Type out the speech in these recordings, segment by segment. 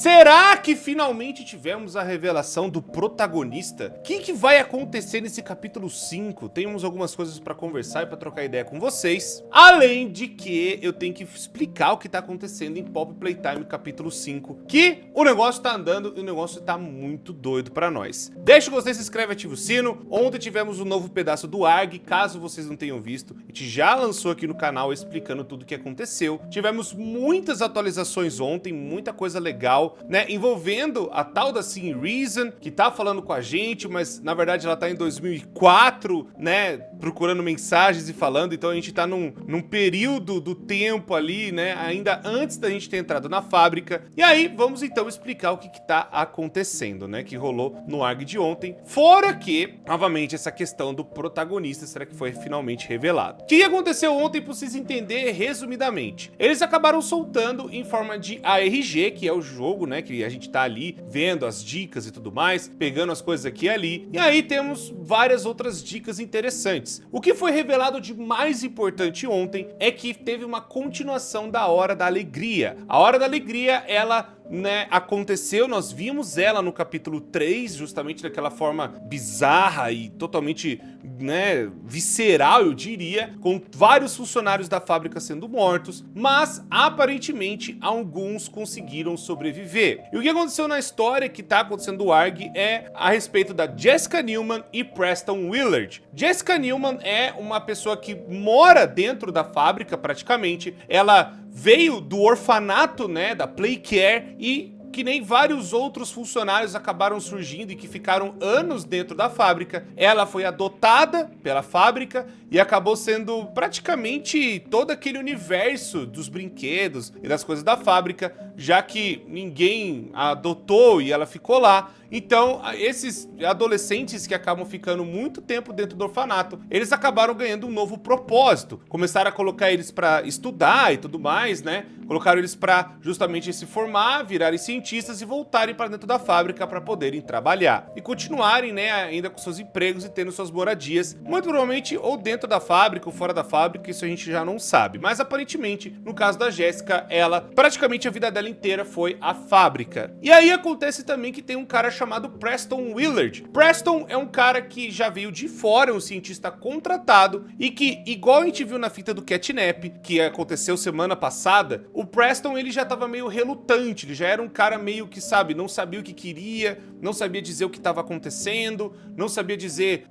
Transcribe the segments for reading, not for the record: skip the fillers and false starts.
Será que finalmente tivemos a revelação do protagonista? O que vai acontecer nesse capítulo 5? Temos algumas coisas pra conversar e pra trocar ideia com vocês. Além de que eu tenho que explicar o que tá acontecendo em Poppy Playtime capítulo 5, que o negócio tá andando e o negócio tá muito doido pra nós. Deixa o gostei, se inscreve, ativa o sino. Ontem tivemos um novo pedaço do ARG, caso vocês não tenham visto. A gente já lançou aqui no canal explicando tudo o que aconteceu. Tivemos muitas atualizações ontem, muita coisa legal, né, envolvendo a tal da Sim Reason, que tá falando com a gente, mas na verdade ela tá em 2004, né, procurando mensagens e falando, então a gente tá num período do tempo ali, né, ainda antes da gente ter entrado na fábrica. E aí, vamos então explicar o que tá acontecendo, né, que rolou no ARG de ontem. Fora que, novamente, essa questão do protagonista, será que foi finalmente revelado? O que aconteceu ontem, pra vocês entenderem resumidamente? Eles acabaram soltando em forma de ARG, que é o jogo, né, que a gente tá ali vendo as dicas e tudo mais, pegando as coisas aqui e ali, e aí temos várias outras dicas interessantes. O que foi revelado de mais importante ontem é que teve uma continuação da Hora da Alegria. A Hora da Alegria, ela, né, aconteceu, nós vimos ela no capítulo 3, justamente daquela forma bizarra e totalmente, né, visceral, eu diria, com vários funcionários da fábrica sendo mortos, mas aparentemente alguns conseguiram sobreviver. E o que aconteceu na história que tá acontecendo no ARG é a respeito da Jessica Newman e Preston Willard. Jessica Newman é uma pessoa que mora dentro da fábrica praticamente, ela veio do orfanato, né, da Playcare, e que nem vários outros funcionários acabaram surgindo e que ficaram anos dentro da fábrica, ela foi adotada pela fábrica e acabou sendo praticamente todo aquele universo dos brinquedos e das coisas da fábrica, já que ninguém a adotou e ela ficou lá. Então, esses adolescentes que acabam ficando muito tempo dentro do orfanato, eles acabaram ganhando um novo propósito. Começaram a colocar eles para estudar e tudo mais, né? Colocaram eles para justamente se formar, virarem cientistas e voltarem para dentro da fábrica para poderem trabalhar. E continuarem, né, ainda com seus empregos e tendo suas moradias, muito provavelmente ou dentro da fábrica ou fora da fábrica, isso a gente já não sabe. Mas aparentemente, no caso da Jéssica, ela, praticamente a vida dela inteira foi a fábrica. E aí acontece também que tem um cara chamado Preston Willard. Preston é um cara que já veio de fora, um cientista contratado, e que, igual a gente viu na fita do Catnap, que aconteceu semana passada, o Preston, ele já tava meio relutante, ele já era um cara meio que, sabe, não sabia o que queria, não sabia dizer o que tava acontecendo, não sabia dizer,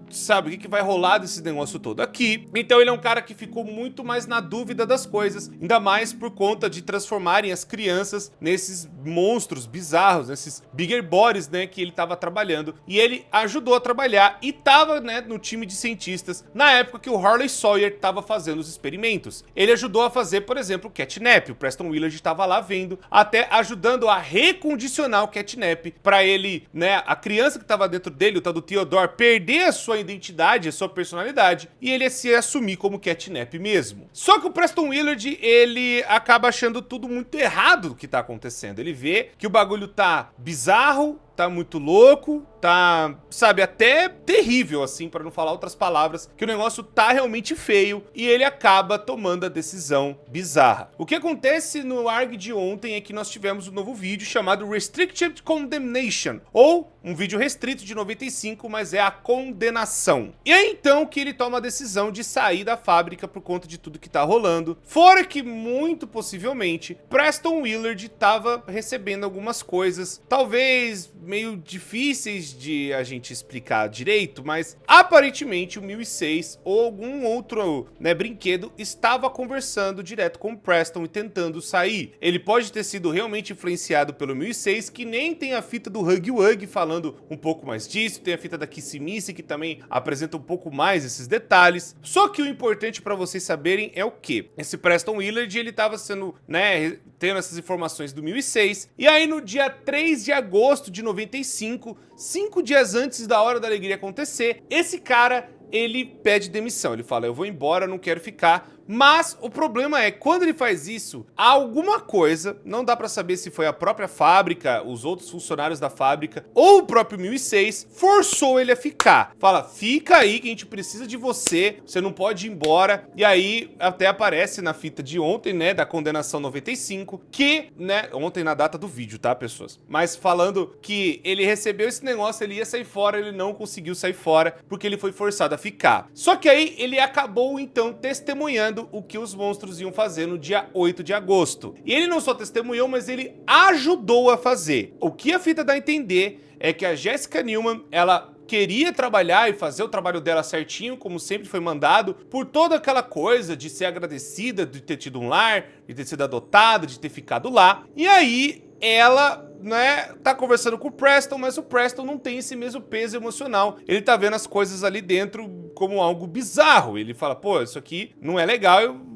sabe, o que vai rolar desse negócio todo aqui. Então ele é um cara que ficou muito mais na dúvida das coisas, ainda mais por conta de transformarem as crianças nesses monstros bizarros, nesses bigger bodies, né, que ele tava trabalhando. E ele ajudou a trabalhar e tava, né, no time de cientistas na época que o Harley Sawyer tava fazendo os experimentos. Ele ajudou a fazer, por exemplo, o Catnap. O Preston Willard estava lá vendo, até ajudando a recondicionar o Catnap para ele, né, a criança que estava dentro dele, o tal do Theodore, perder a sua identidade, a sua personalidade, e ele se assumir como Catnap mesmo. Só que o Preston Willard, ele acaba achando tudo muito errado do que tá acontecendo. Ele vê que o bagulho tá bizarro, tá muito louco, tá, sabe, até terrível, assim, para não falar outras palavras, que o negócio tá realmente feio, e ele acaba tomando a decisão bizarra. O que acontece no ARG de ontem é que nós tivemos um novo vídeo chamado Restricted Condemnation, ou um vídeo restrito de 95, mas é a condenação. E é então que ele toma a decisão de sair da fábrica por conta de tudo que tá rolando, fora que, muito possivelmente, Preston Willard tava recebendo algumas coisas, talvez meio difíceis de a gente explicar direito, mas aparentemente o 1006 ou algum outro, né, brinquedo estava conversando direto com o Preston e tentando sair. Ele pode ter sido realmente influenciado pelo 1006, que nem tem a fita do Huggy Wuggy falando um pouco mais disso, tem a fita da Kissy Missy que também apresenta um pouco mais esses detalhes. Só que o importante para vocês saberem é o que? Esse Preston Willard, ele estava sendo, né, tendo essas informações do 1006, e aí no dia 3 de agosto de 95, 5 dias antes da Hora da Alegria acontecer, esse cara, ele pede demissão. Ele fala, eu vou embora, não quero ficar, Mas o problema é, quando ele faz isso, alguma coisa, não dá pra saber se foi a própria fábrica, os outros funcionários da fábrica, ou o próprio 1006, forçou ele a ficar. Fala, fica aí que a gente precisa de você, você não pode ir embora. E aí até aparece na fita de ontem, né, da condenação 95, que, né, ontem na data do vídeo, tá, pessoas? Mas falando que ele recebeu esse negócio, ele ia sair fora, ele não conseguiu sair fora, porque ele foi forçado a ficar. Só que aí ele acabou, então, testemunhando o que os monstros iam fazer no dia 8 de agosto. E ele não só testemunhou, mas ele ajudou a fazer. O que a fita dá a entender é que a Jessica Newman, ela queria trabalhar e fazer o trabalho dela certinho, como sempre foi mandado, por toda aquela coisa de ser agradecida, de ter tido um lar, de ter sido adotada, de ter ficado lá. E aí ela, né, tá conversando com o Preston, mas o Preston não tem esse mesmo peso emocional. Ele tá vendo as coisas ali dentro como algo bizarro. Ele fala, pô, isso aqui não é legal, eu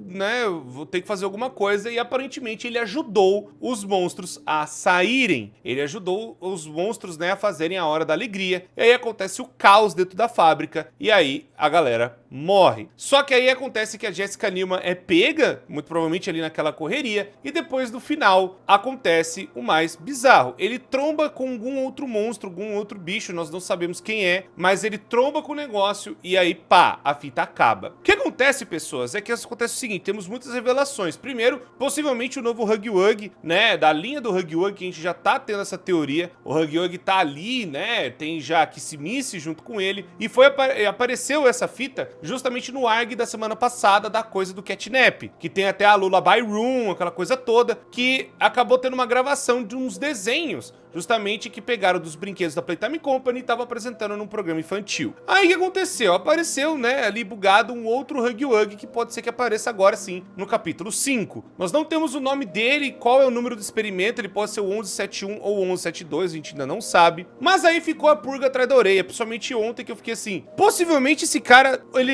vou ter que fazer alguma coisa. E aparentemente ele ajudou os monstros a saírem. Ele ajudou os monstros, né, a fazerem a Hora da Alegria. E aí acontece o caos dentro da fábrica. E aí a galera morre. Só que aí acontece que a Jessica Newman é pega, muito provavelmente ali naquela correria. E depois no final acontece o mais bizarro. Ele tromba com algum outro monstro, algum outro bicho, nós não sabemos quem é. Mas ele tromba com o negócio e aí pá, a fita acaba. O que acontece, pessoas, é que acontece o seguinte, temos muitas revelações. Primeiro, possivelmente o novo Huggy Wuggy, né, da linha do Huggy Wuggy, que a gente já tá tendo essa teoria. O Huggy Wuggy tá ali, né, tem já Kissimiss junto com ele. E apareceu essa fita justamente no ARG da semana passada da coisa do Catnap, que tem até a Lullaby Room, aquela coisa toda, que acabou tendo uma gravação de uns desenhos, justamente que pegaram dos brinquedos da Playtime Company e estavam apresentando num programa infantil. Aí o que aconteceu? Apareceu, né, ali bugado um outro Huggy Wuggy que pode ser que apareça agora sim, no capítulo 5. Nós não temos o nome dele, qual é o número do experimento, ele pode ser o 1171 ou o 1172, a gente ainda não sabe. Mas aí ficou a pulga atrás da orelha, principalmente ontem que eu fiquei assim, possivelmente esse cara, ele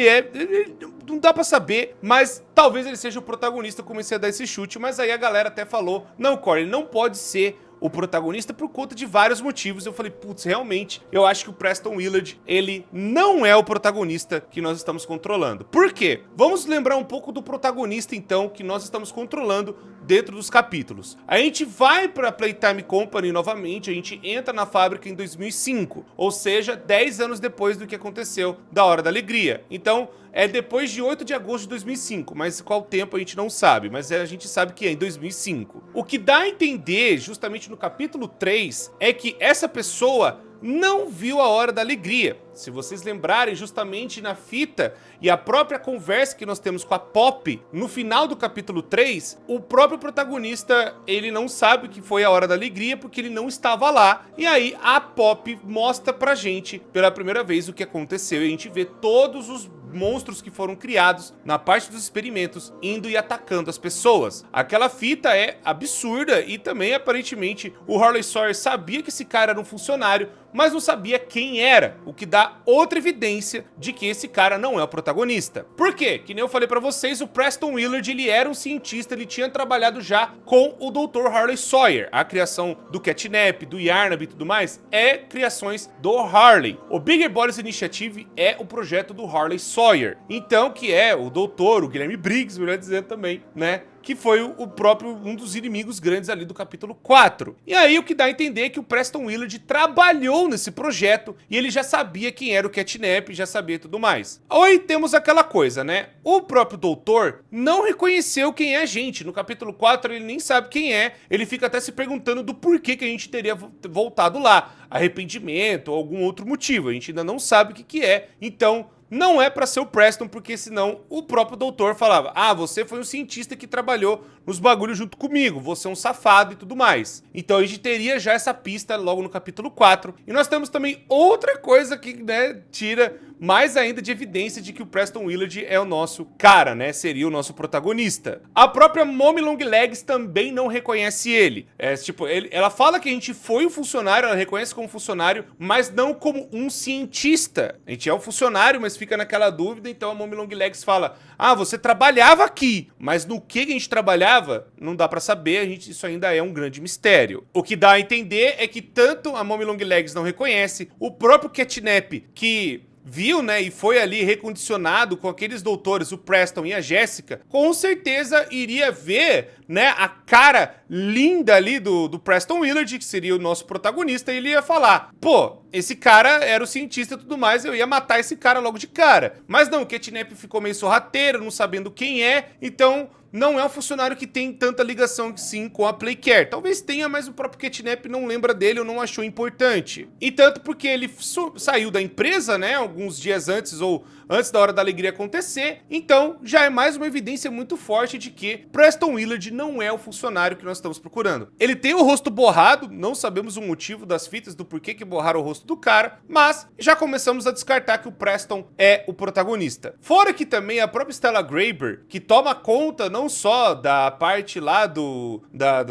não dá pra saber, mas talvez ele seja o protagonista. Eu comecei a dar esse chute, mas aí a galera até falou, não, Corey, ele não pode ser o protagonista por conta de vários motivos. Eu falei, putz, realmente, eu acho que o Preston Willard, ele não é o protagonista que nós estamos controlando. Por quê? Vamos lembrar um pouco do protagonista, então, que nós estamos controlando dentro dos capítulos. A gente vai para a Playtime Company novamente, a gente entra na fábrica em 2005, ou seja, 10 anos depois do que aconteceu da Hora da Alegria. Então, é depois de 8 de agosto de 2005, mas qual tempo a gente não sabe, mas a gente sabe que é em 2005. O que dá a entender, justamente no capítulo 3, é que essa pessoa não viu a Hora da Alegria. Se vocês lembrarem, justamente na fita e a própria conversa que nós temos com a Pop no final do capítulo 3, o próprio protagonista, ele não sabe o que foi a Hora da Alegria porque ele não estava lá. E aí a Pop mostra pra gente pela primeira vez o que aconteceu e a gente vê todos os monstros que foram criados na parte dos experimentos indo e atacando as pessoas. Aquela fita é absurda e também aparentemente o Harley Sawyer sabia que esse cara era um funcionário, mas não sabia quem era, o que dá outra evidência de que esse cara não é o protagonista. Por quê? Que nem eu falei pra vocês, o Preston Willard, ele era um cientista, ele tinha trabalhado já com o Dr. Harley Sawyer. A criação do Catnap, do Yarnab e tudo mais é criações do Harley. O Bigger Bodies Initiative é o projeto do Harley Sawyer. Então, que é o doutor, o Guilherme Briggs, melhor dizer também, né? Que foi o próprio, um dos inimigos grandes ali do capítulo 4. E aí o que dá a entender é que o Preston Willard trabalhou nesse projeto e ele já sabia quem era o Catnap, já sabia tudo mais. Aí temos aquela coisa, né? O próprio doutor não reconheceu quem é a gente. No capítulo 4 ele nem sabe quem é, ele fica até se perguntando do porquê que a gente teria voltado lá. Arrependimento ou algum outro motivo, a gente ainda não sabe o que é. Então, não é pra ser o Preston, porque senão o próprio doutor falava, ah, você foi um cientista que trabalhou nos bagulhos junto comigo, você é um safado e tudo mais. Então a gente teria já essa pista logo no capítulo 4. E nós temos também outra coisa que, né, tira mais ainda de evidência de que o Preston Willard é o nosso cara, né, seria o nosso protagonista. A própria Mommy Longlegs também não reconhece ele. Tipo, ela fala que a gente foi um funcionário, ela reconhece como funcionário, mas não como um cientista. A gente é um funcionário, mas fica naquela dúvida, então a Mommy Longlegs fala, ah, você trabalhava aqui, mas no que a gente trabalhava, não dá pra saber, isso ainda é um grande mistério. O que dá a entender é que tanto a Mommy Longlegs não reconhece, o próprio Catnap, que viu, né, e foi ali recondicionado com aqueles doutores, o Preston e a Jéssica, com certeza iria ver, né, a cara linda ali do Preston Willard, que seria o nosso protagonista, e ele ia falar, pô, esse cara era o cientista e tudo mais, eu ia matar esse cara logo de cara. Mas não, o Catnap ficou meio sorrateiro, não sabendo quem é, então não é um funcionário que tem tanta ligação sim com a Playcare. Talvez tenha, mas o próprio Catnap não lembra dele ou não achou importante. E tanto porque ele saiu da empresa, né, alguns dias antes ou antes da Hora da Alegria acontecer, então já é mais uma evidência muito forte de que Preston Willard não é o funcionário que nós estamos procurando. Ele tem o rosto borrado, não sabemos o motivo das fitas do porquê que borraram o rosto do cara, mas já começamos a descartar que o Preston é o protagonista. Fora que também a própria Stella Graber, que toma conta não só da parte lá do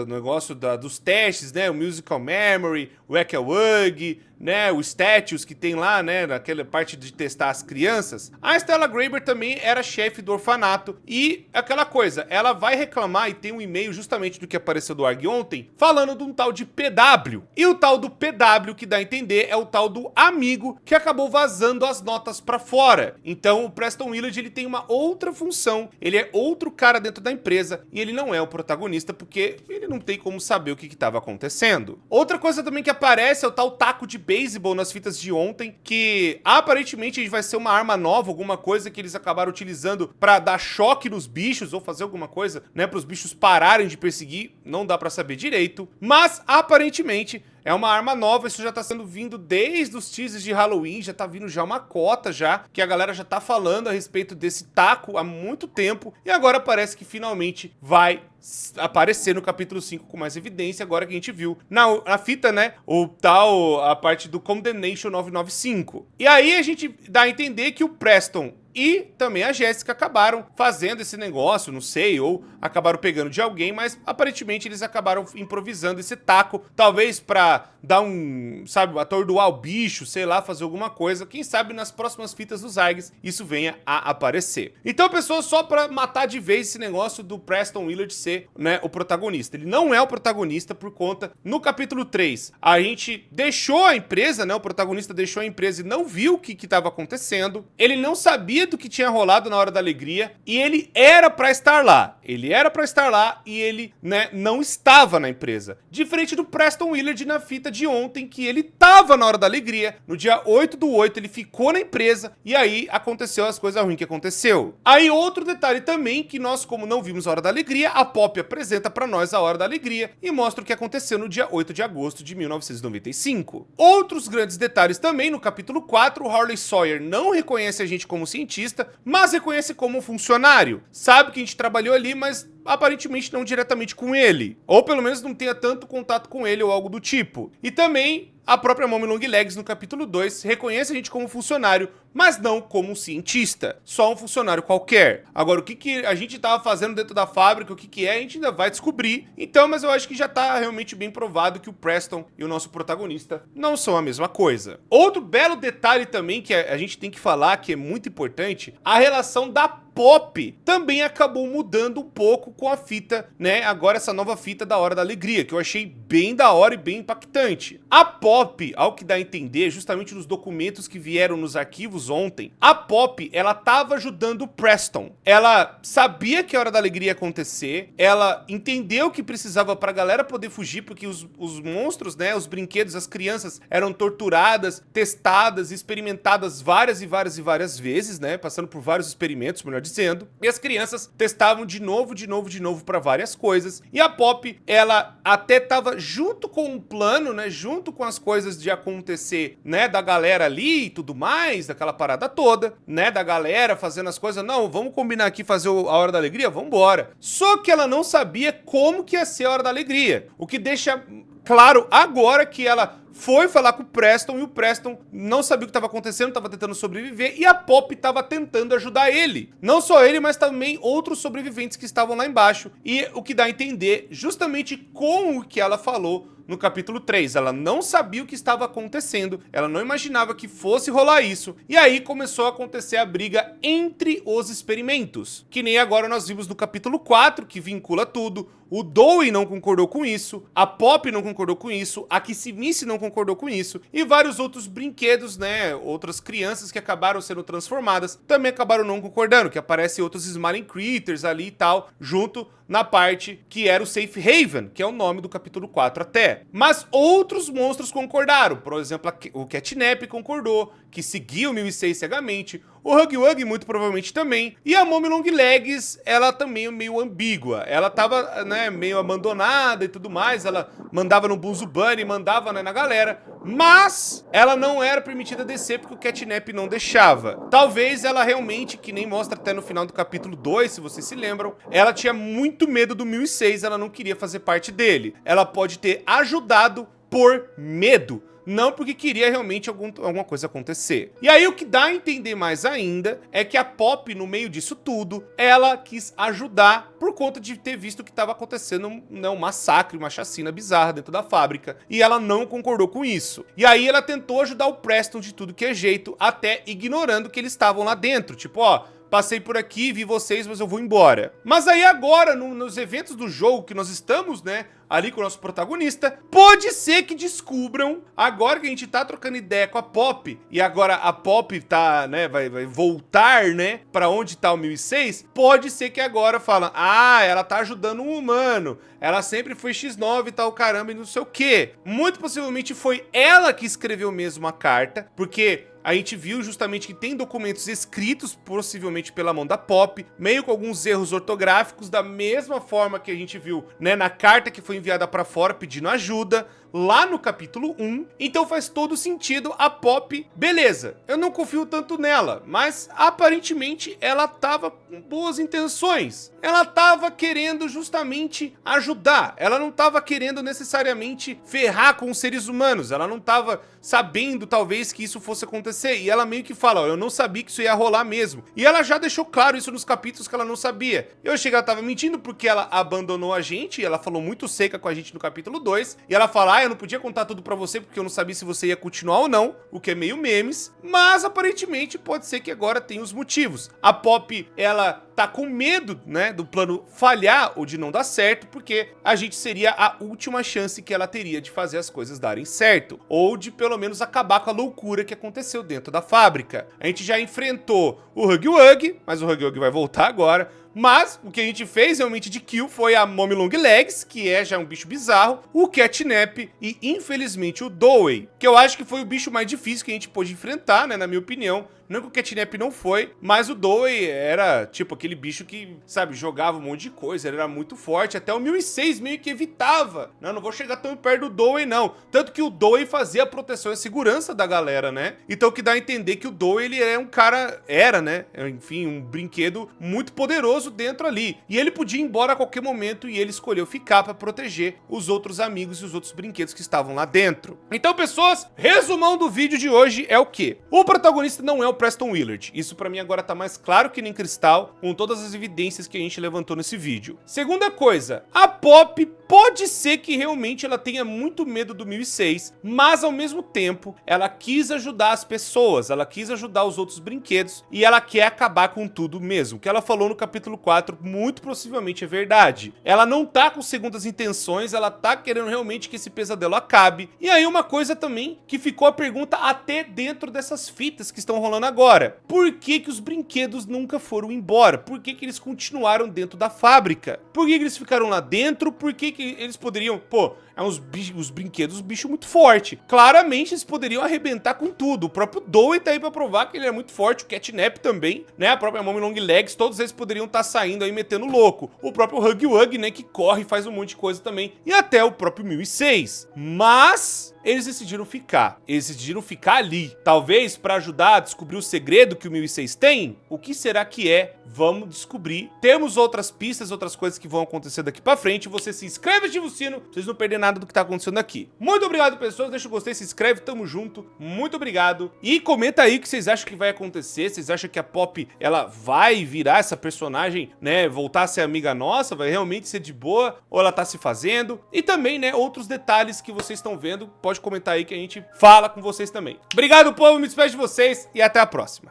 negócio dos testes, né, o Musical Memory, o Whack-A-Wug, né, o Status que tem lá, né, naquela parte de testar as crianças, a Stella Graber também era chefe do orfanato e aquela coisa, ela vai reclamar e tem um e-mail justamente do que apareceu do ARG ontem, falando de um tal de PW. E o tal do PW que dá a entender é o tal do amigo que acabou vazando as notas pra fora. Então o Preston Willard, ele tem uma outra função, ele é outro cara dentro da empresa e ele não é o protagonista porque ele não tem como saber o que estava acontecendo. Outra coisa também que aparece é o tal taco de beisebol nas fitas de ontem, que aparentemente vai ser uma arma nova, alguma coisa que eles acabaram utilizando pra dar choque nos bichos ou fazer alguma coisa, né, para os bichos pararem de perseguir, não dá pra saber direito, mas aparentemente é uma arma nova, isso já tá sendo vindo desde os teasers de Halloween, já tá vindo já uma cota já, que a galera já tá falando a respeito desse taco há muito tempo, e agora parece que finalmente vai aparecer no capítulo 5 com mais evidência, agora que a gente viu na fita, né, a parte do Condemnation 995. E aí a gente dá a entender que o Preston e também a Jéssica acabaram fazendo esse negócio, não sei, ou acabaram pegando de alguém, mas aparentemente eles acabaram improvisando esse taco, talvez pra dar um, sabe, atordoar o bicho, sei lá, fazer alguma coisa. Quem sabe nas próximas fitas dos ARGs isso venha a aparecer. Então, pessoal, só pra matar de vez esse negócio do Preston Willard ser, né, o protagonista. Ele não é o protagonista por conta, no capítulo 3, a gente deixou a empresa, né, o protagonista deixou a empresa e não viu o que estava acontecendo. Ele não sabia do que tinha rolado na Hora da Alegria e ele era pra estar lá. Ele era pra estar lá e ele, né, não estava na empresa. Diferente do Preston Willard na fita de ontem, que ele tava na Hora da Alegria, no dia 8/8 ele ficou na empresa e aí aconteceu as coisas ruins que aconteceu. Aí outro detalhe também, que nós como não vimos a Hora da Alegria, a Pop apresenta pra nós a Hora da Alegria e mostra o que aconteceu no dia 8 de agosto de 1995. Outros grandes detalhes também, no capítulo 4, o Harley Sawyer não reconhece a gente como cientista, mas reconhece como um funcionário. Sabe que a gente trabalhou ali, mas aparentemente não diretamente com ele, ou pelo menos não tenha tanto contato com ele ou algo do tipo. E também a própria Mommy Longlegs no capítulo 2 reconhece a gente como funcionário, mas não como um cientista, só um funcionário qualquer. Agora, o que a gente tava fazendo dentro da fábrica, o que é, a gente ainda vai descobrir. Então, mas eu acho que já tá realmente bem provado que o Preston e o nosso protagonista não são a mesma coisa. Outro belo detalhe também que a gente tem que falar, que é muito importante, a relação da Pop também acabou mudando um pouco com a fita, né, agora essa nova fita da Hora da Alegria, que eu achei bem da hora e bem impactante. A Pop, ao que dá a entender, justamente nos documentos que vieram nos arquivos ontem, a Pop, ela tava ajudando o Preston. Ela sabia que a Hora da Alegria ia acontecer, ela entendeu que precisava pra galera poder fugir, porque os monstros, né, os brinquedos, as crianças eram torturadas, testadas, experimentadas várias e várias e várias vezes, né, passando por vários experimentos, melhor dizendo, e as crianças testavam de novo para várias coisas, e a Pop, ela até tava junto com um plano, né, junto com as coisas de acontecer, né, da galera ali e tudo mais, daquela parada toda, né, da galera fazendo as coisas, não, vamos combinar aqui fazer a Hora da Alegria, vambora. Só que ela não sabia como que ia ser a Hora da Alegria, o que deixa claro agora que ela foi falar com o Preston e o Preston não sabia o que estava acontecendo, estava tentando sobreviver e a Pop estava tentando ajudar ele. Não só ele, mas também outros sobreviventes que estavam lá embaixo. E o que dá a entender justamente com o que ela falou no capítulo 3. Ela não sabia o que estava acontecendo, ela não imaginava que fosse rolar isso. E aí começou a acontecer a briga entre os experimentos. Que nem agora nós vimos no capítulo 4, que vincula tudo. O Dewey não concordou com isso, a Pop não concordou com isso, a Kissimiss não concordou com isso. E vários outros brinquedos, né, outras crianças que acabaram sendo transformadas, também acabaram não concordando, que aparecem outros Smiling Critters ali e tal, junto na parte que era o Safe Haven, que é o nome do capítulo 4 até. Mas outros monstros concordaram, por exemplo, o Catnap concordou, que seguia o 1006 cegamente, o Huggy Wuggy muito provavelmente também, e a Mommy Long Legs, ela também é meio ambígua, ela tava, né, meio abandonada e tudo mais, ela mandava no Buzu Bunny, mandava, né, na galera, mas ela não era permitida descer porque o Catnap não deixava. Talvez ela realmente, que nem mostra até no final do capítulo 2, se vocês se lembram, ela tinha muito medo do 1006, ela não queria fazer parte dele. Ela pode ter ajudado por medo, não porque queria realmente alguma coisa acontecer. E aí o que dá a entender mais ainda é que a Pop, no meio disso tudo, ela quis ajudar por conta de ter visto que estava acontecendo um massacre, uma chacina bizarra dentro da fábrica, e ela não concordou com isso. E aí ela tentou ajudar o Preston de tudo que é jeito, até ignorando que eles estavam lá dentro, tipo, ó, passei por aqui, vi vocês, mas eu vou embora. Mas aí agora, nos eventos do jogo que nós estamos, né, ali com o nosso protagonista, pode ser que descubram, agora que a gente tá trocando ideia com a Pop, e agora a Pop tá, né, vai voltar, né, pra onde tá o 1006, pode ser que agora falam, ah, ela tá ajudando um humano, ela sempre foi X9 e tal, caramba, e não sei o quê. Muito possivelmente foi ela que escreveu mesmo a carta, porque a gente viu justamente que tem documentos escritos, possivelmente pela mão da Pop, meio com alguns erros ortográficos, da mesma forma que a gente viu, né, na carta que foi enviada pra fora pedindo ajuda, lá no capítulo 1. Então faz todo sentido a Pop, beleza, eu não confio tanto nela, mas aparentemente ela tava com boas intenções. Ela tava querendo justamente ajudar, ela não tava querendo necessariamente ferrar com os seres humanos, ela não tava sabendo talvez que isso fosse acontecer, e ela meio que fala, ó, eu não sabia que isso ia rolar mesmo. E ela já deixou claro isso nos capítulos que ela não sabia. Eu achei que ela tava mentindo porque ela abandonou a gente, e ela falou muito seca com a gente no capítulo 2, e ela fala, ah, eu não podia contar tudo pra você porque eu não sabia se você ia continuar ou não, o que é meio memes, mas aparentemente pode ser que agora tenha os motivos. A Pop, ela tá com medo, né, do plano falhar ou de não dar certo, porque a gente seria a última chance que ela teria de fazer as coisas darem certo, ou de pelo menos acabar com a loucura que aconteceu dentro da fábrica. A gente já enfrentou o Huggy Wuggy, mas o Huggy Wuggy vai voltar agora. Mas o que a gente fez realmente de kill foi a Mommy Long Legs, que é já um bicho bizarro, o Catnap e infelizmente o Dowey, que eu acho que foi o bicho mais difícil que a gente pôde enfrentar, né, na minha opinião. Não que o Catnap não foi, mas o Dowey era tipo aquele bicho que, sabe, jogava um monte de coisa, ele era muito forte, até o 1006 meio que evitava. Não vou chegar tão perto do Dowey não. Tanto que o Dowey fazia a proteção e a segurança da galera, né? Então o que dá a entender que o Dowey, ele é um cara, né? Enfim, um brinquedo muito poderoso dentro ali. E ele podia ir embora a qualquer momento e ele escolheu ficar para proteger os outros amigos e os outros brinquedos que estavam lá dentro. Então, pessoas, resumão do vídeo de hoje é o quê? O protagonista não é o Preston Willard. Isso pra mim agora tá mais claro que nem cristal, com todas as evidências que a gente levantou nesse vídeo. Segunda coisa, a Pop pode ser que realmente ela tenha muito medo do 1006, mas ao mesmo tempo ela quis ajudar as pessoas, ela quis ajudar os outros brinquedos e ela quer acabar com tudo mesmo. O que ela falou no capítulo 4 muito possivelmente é verdade. Ela não tá com segundas intenções, ela tá querendo realmente que esse pesadelo acabe. E aí uma coisa também que ficou a pergunta até dentro dessas fitas que estão rolando agora. Por que que os brinquedos nunca foram embora? Por que que eles continuaram dentro da fábrica? Por que que eles ficaram lá dentro? Por que que eles poderiam... Pô, é uns brinquedos, bicho muito forte. Claramente eles poderiam arrebentar com tudo. O próprio Dowey tá aí pra provar que ele é muito forte. O Catnap também, né? A própria Mommy Long Legs, todos eles poderiam estar saindo aí metendo louco. O próprio Huggy Wuggy, né? Que corre e faz um monte de coisa também. E até o próprio 1006. Mas... eles decidiram ficar. Eles decidiram ficar ali. Talvez para ajudar a descobrir o segredo que o 1006 tem. O que será que é? Vamos descobrir. Temos outras pistas, outras coisas que vão acontecer daqui pra frente. Você se inscreve e ativa o sino pra vocês não perderem nada do que tá acontecendo aqui. Muito obrigado, pessoas. Deixa o gostei, se inscreve, tamo junto. Muito obrigado. E comenta aí o que vocês acham que vai acontecer. Vocês acham que a Pop, ela vai virar essa personagem, né? Voltar a ser amiga nossa? Vai realmente ser de boa? Ou ela tá se fazendo? E também, né? Outros detalhes que vocês estão vendo. Pode comentar aí que a gente fala com vocês também. Obrigado, povo. Me despeço de vocês e até a próxima.